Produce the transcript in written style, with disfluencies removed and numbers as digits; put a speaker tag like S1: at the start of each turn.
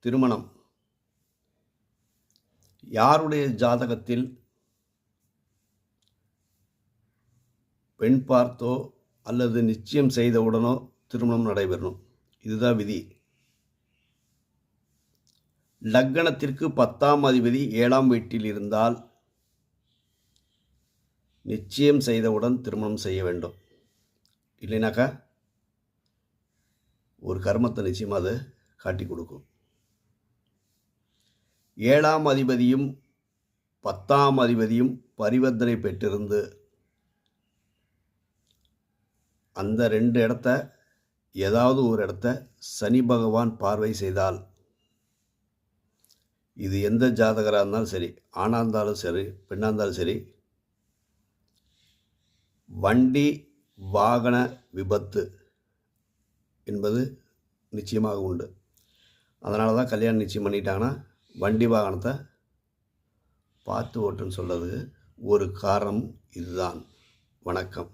S1: திருமணம் யாருடைய ஜாதகத்தில் பெண் பார்த்தோ அல்லது நிச்சயம் செய்தவுடனோ திருமணம் நடைபெறணும். இதுதான் விதி. லக்னத்திற்கு 10ஆம் அதிபதி 7ஆம் வீட்டில் இருந்தால் நிச்சயம் செய்தவுடன் திருமணம் செய்ய வேண்டும். இல்லைனாக்கா ஒரு கர்மத்தை நிச்சயமாக அது காட்டி கொடுக்கும். 7ஆம் அதிபதியும் 10ஆம் அதிபதியும் பரிவர்த்தனை பெற்றிருந்து அந்த 2 இடத்த ஏதாவது ஒரு இடத்த சனி பகவான் பார்வை செய்தால், இது எந்த ஜாதகராக இருந்தாலும் சரி, ஆணாக இருந்தாலும் சரி, பெண்ணாக இருந்தாலும் சரி, வண்டி வாகன விபத்து என்பது நிச்சயமாக உண்டு. அதனால தான் கல்யாணம் நிச்சயம் பண்ணிட்டாங்கன்னா வண்டி வாகனத்தை பார்த்து ஓட்டுன்னு சொல்கிறது ஒரு காரணம் இதுதான். வணக்கம்.